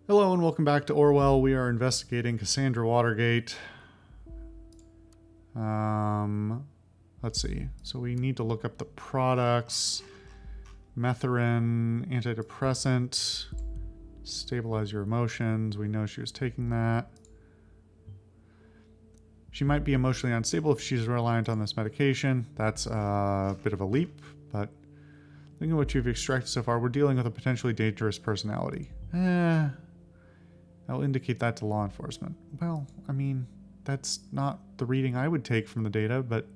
Hello and welcome back to Orwell. We are investigating Cassandra Watergate. Let's see. So we need to look up the products. Methorin, antidepressant, stabilize your emotions. We know she was taking that. She might be emotionally unstable if she's reliant on this medication. That's a bit of a leap, but thinking of what you've extracted so far, we're dealing with a potentially dangerous personality. I'll indicate that to law enforcement. Well, I mean, that's not the reading I would take from the data, but...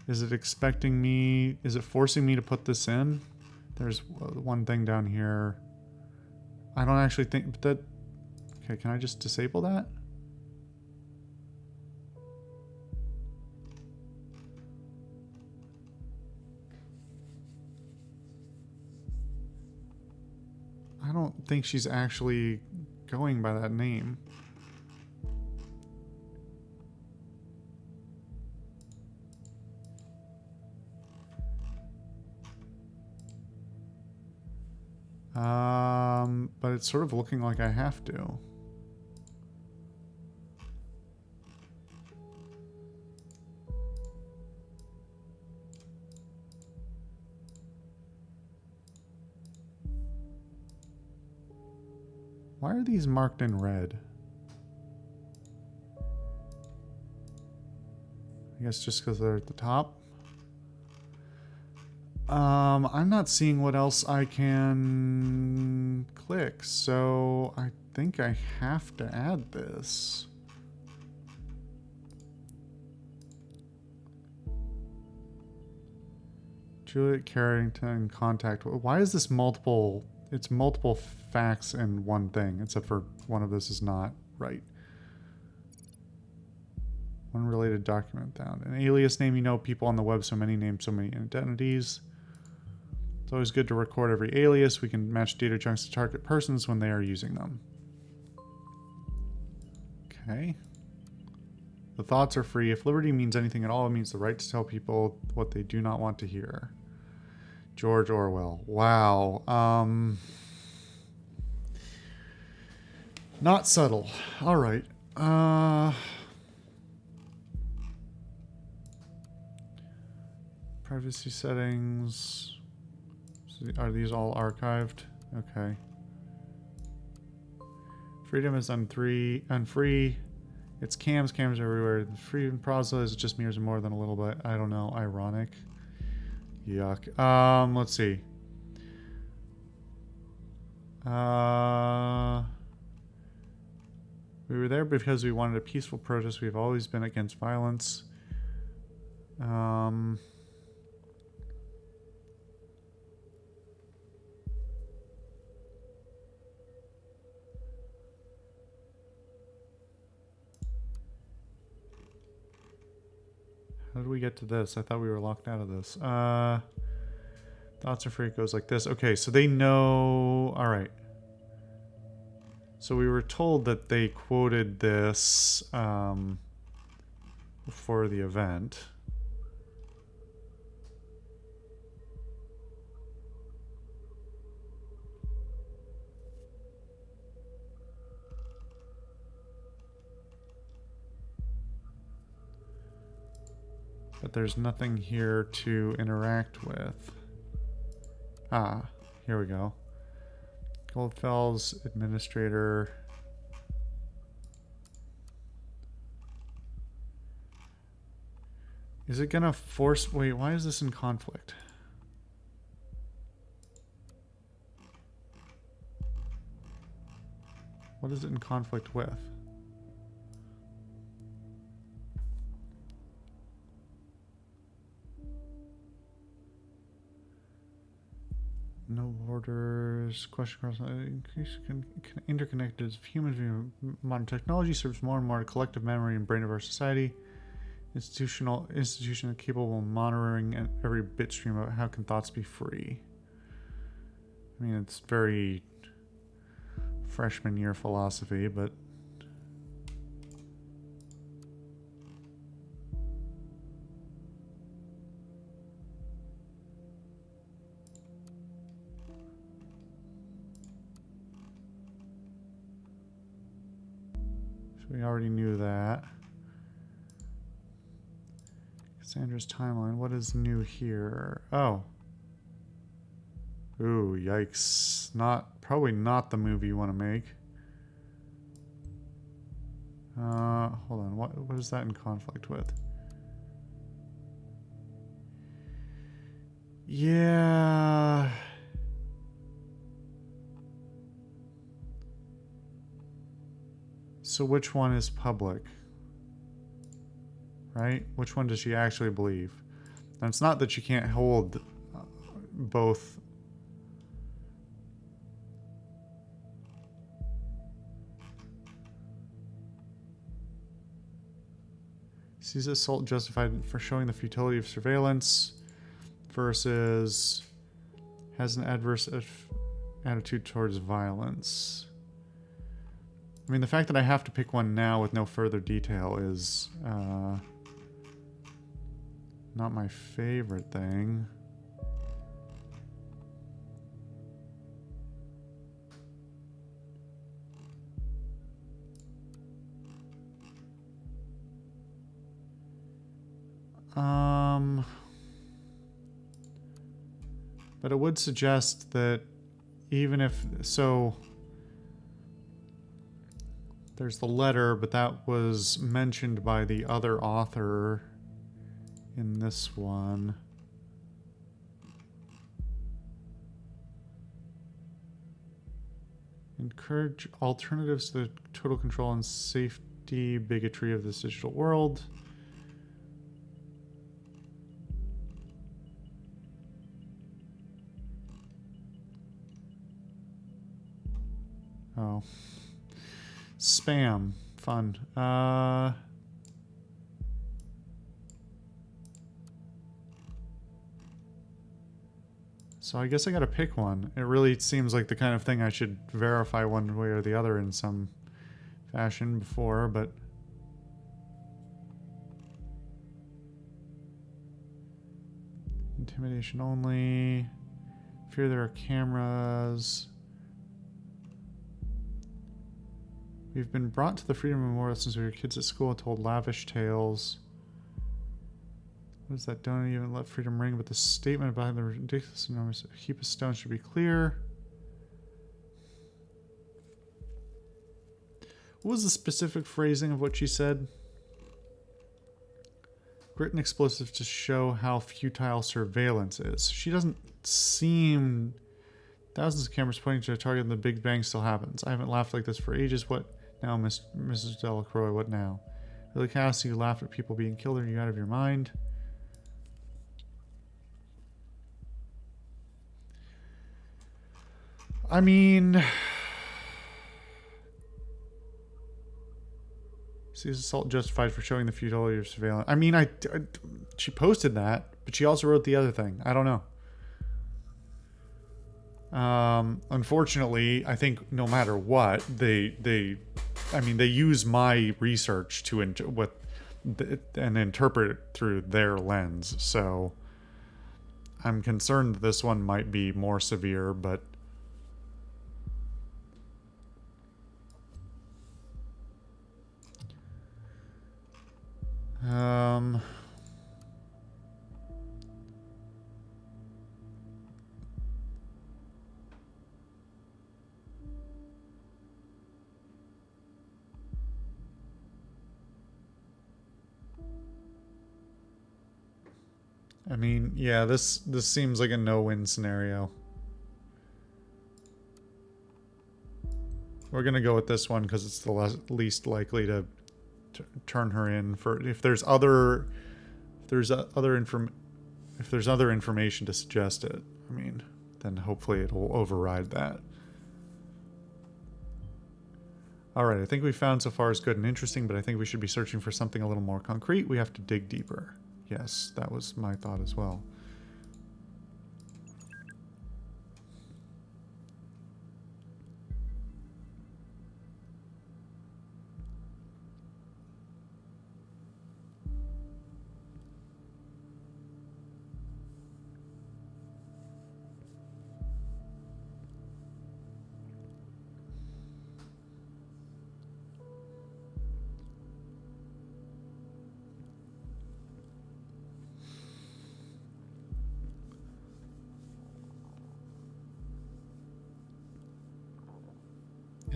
Is it expecting me... Is it forcing me to put this in? There's one thing down here. I don't actually think that... Okay, can I just disable that? I don't think she's actually going by that name. But it's sort of looking like I have to. Why are these marked in red? I guess just because they're at the top. I'm not seeing what else I can click, so I think I have to add this. Juliet Carrington contact. Why is this multiple? It's multiple facts in one thing, except for one of this is not right. Unrelated document found. An alias name, you know, people on the web, so many names, so many identities. It's always good to record every alias. We can match data chunks to target persons when they are using them. Okay. The thoughts are free. If liberty means anything at all, it means the right to tell people what they do not want to hear. George Orwell. Wow. Not subtle. All right. Privacy settings. Are these all archived? Okay. Freedom is unfree. It's cams everywhere. The freedom process is just mirrors more than a little bit. I don't know. Ironic. Yuck. Let's see. We were there because we wanted a peaceful protest. We've always been against violence. How did we get to this? I thought we were locked out of this. Thoughts are free. It goes like this. Okay, so they know... Alright. So we were told that they quoted this before the event. But there's nothing here to interact with. Ah, here we go. Goldfell's administrator. Is it gonna force... Wait, why is this in conflict? What is it in conflict with? No borders. Question across interconnected as humans. Modern technology serves more and more collective memory and brain of our society. Institution capable of monitoring every bit stream of how can thoughts be free. I mean, it's very freshman year philosophy, but So we already knew that. Cassandra's timeline. What is new here? Oh. Ooh, yikes. Probably not the movie you want to make. Hold on. What is that in conflict with? Yeah. So which one is public? Right? Which one does she actually believe? And it's not that she can't hold both. Sees assault justified for showing the futility of surveillance versus has an adverse attitude towards violence. I mean, the fact that I have to pick one now with no further detail is not my favorite thing. But it would suggest that even if... So... There's the letter, but that was mentioned by the other author in this one. Encourage alternatives to the total control and safety bigotry of this digital world. Oh. Spam. Fun. So I guess I gotta pick one. It really seems like the kind of thing I should verify one way or the other in some fashion before, but... Intimidation only. Fear there are cameras. We've been brought to the Freedom Memorial since we were kids at school and told lavish tales. What is that? Don't even let freedom ring, but the statement about the ridiculous enormous heap of stones should be clear. What was the specific phrasing of what she said? Grit and explosive to show how futile surveillance is. She doesn't seem... Thousands of cameras pointing to a target and the Big Bang still happens. I haven't laughed like this for ages. What now, Mrs. Delacroix? What now? Really, Cassie, you laugh at people being killed? Are you out of your mind? I mean... Sees assault justified for showing the futility of surveillance. I mean, she posted that, but she also wrote the other thing. I don't know. Unfortunately, I think no matter what, they use my research to and interpret it through their lens. So I'm concerned that this one might be more severe, but I mean, yeah, this seems like a no-win scenario. We're gonna go with this one because it's the least likely to turn her in. For if there's other information to suggest it, I mean, then hopefully it'll override that. Alright, I think we found so far is good and interesting, but I think we should be searching for something a little more concrete. We have to dig deeper. Yes, that was my thought as well.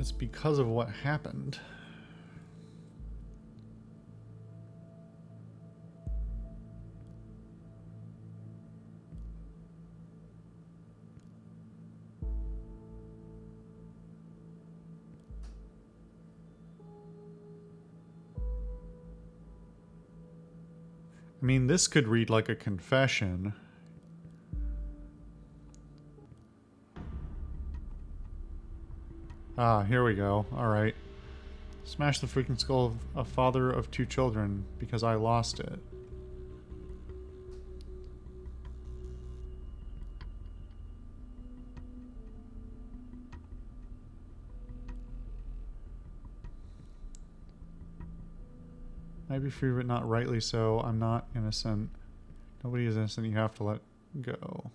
it's because of what happened. I mean, this could read like a confession. Ah, here we go. Alright. Smash the freaking skull of a father of 2 children because I lost it. Might be free, but not rightly so. I'm not innocent. Nobody is innocent. You have to let go.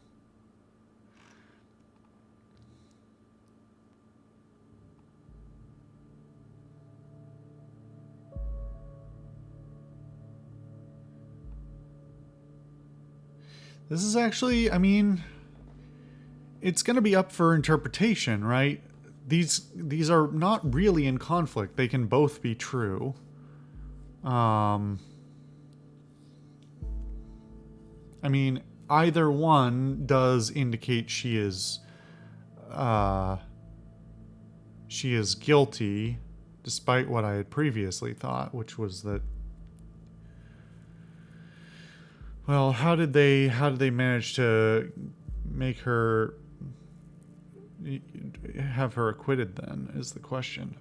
This is actually, I mean, it's going to be up for interpretation, right? These are not really in conflict. They can both be true. I mean, either one does indicate she is guilty, despite what I had previously thought, which was that. Well, how did they manage to make her have her acquitted? Then is the question.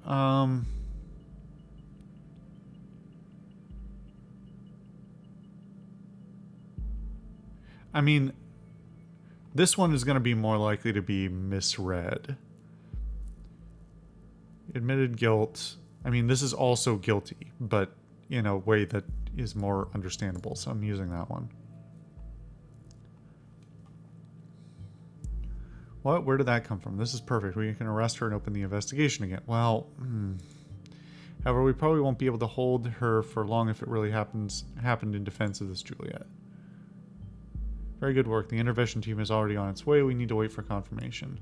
I mean, this one is going to be more likely to be misread. Admitted guilt. I mean, this is also guilty, but in a way that is more understandable, so I'm using that one. What? Where did that come from? This is perfect. We can arrest her and open the investigation again. Well, however, we probably won't be able to hold her for long if it really happened in defense of this Juliet. Very good work. The intervention team is already on its way. We need to wait for confirmation.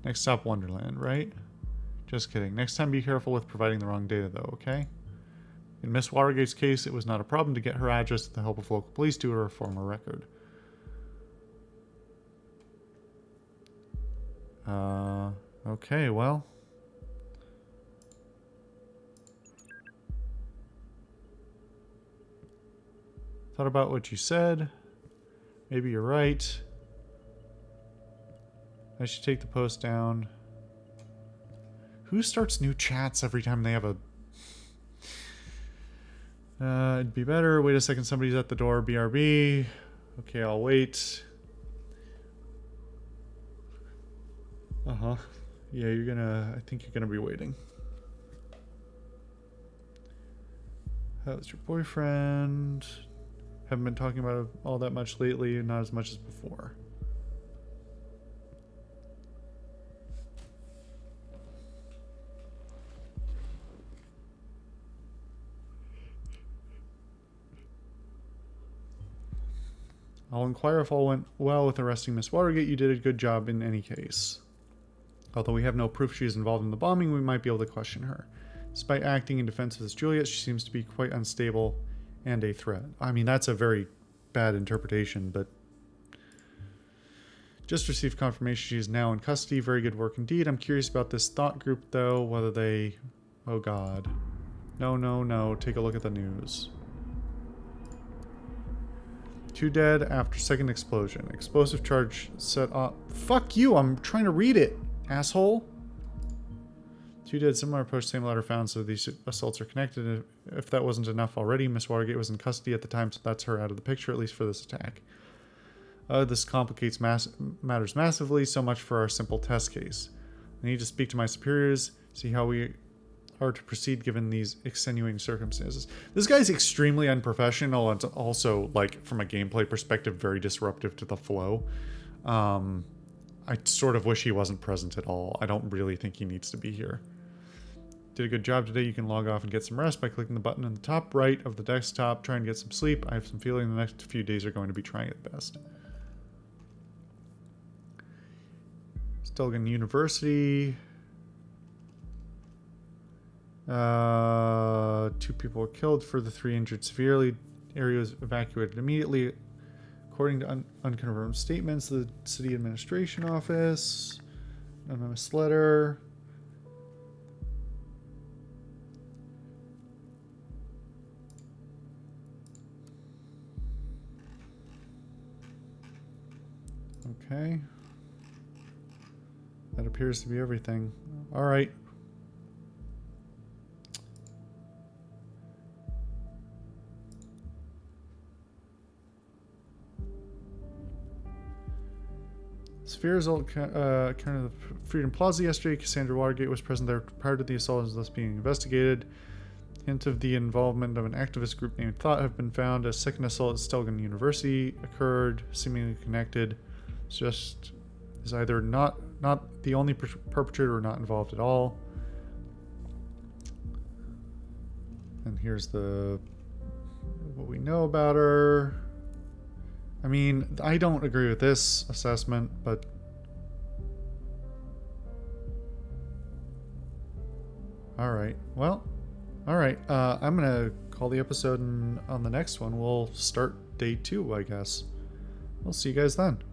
Next stop, Wonderland, right? Just kidding. Next time, be careful with providing the wrong data, though, okay? In Miss Watergate's case, it was not a problem to get her address with the help of local police to her former record. Okay, well. Thought about what you said. Maybe you're right. I should take the post down. Who starts new chats every time they have a... it'd be better. Wait a second, somebody's at the door. BRB. Okay, I'll wait. Uh-huh. Yeah, you're gonna... I think you're gonna be waiting. How's your boyfriend? Haven't been talking about it all that much lately, not as much as before. I'll inquire if all went well with arresting Miss Watergate. You did a good job in any case. Although we have no proof she is involved in the bombing, we might be able to question her. Despite acting in defense of this Juliet, she seems to be quite unstable and a threat. I mean, that's a very bad interpretation, but... Just received confirmation she is now in custody. Very good work indeed. I'm curious about this thought group, though, whether they... Oh, God. No, no, no. Take a look at the news. 2 dead after second explosion. Explosive charge set off. Fuck you! I'm trying to read it, asshole! 2 dead, similar approach, same ladder found, so these assaults are connected. If that wasn't enough already, Miss Watergate was in custody at the time, so that's her out of the picture, at least for this attack. This complicates matters massively, so much for our simple test case. I need to speak to my superiors, see how we are to proceed given these extenuating circumstances. This guy's extremely unprofessional and also, like, from a gameplay perspective, very disruptive to the flow. I sort of wish he wasn't present at all. I don't really think he needs to be here. Did a good job today. You can log off and get some rest by clicking the button in the top right of the desktop. Try and get some sleep. I have some feeling the next few days are going to be trying at best. Stelgan University. 2 people were killed, for the 3 injured severely. Area was evacuated immediately. According to unconfirmed statements, the city administration office, anonymous letter. Okay. That appears to be everything. All right. Sphere's old kind of the Freedom Plaza yesterday. Cassandra Watergate was present there prior to the assault and is thus being investigated. Hint of the involvement of an activist group named Thought have been found. A second assault at Stelgon University occurred, seemingly connected. It's just is either not the only perpetrator or not involved at all. And here's what we know about her. I mean, I don't agree with this assessment, but all right. Well, all right. I'm gonna call the episode, and on the next one we'll start day 2, I guess. We'll see you guys then.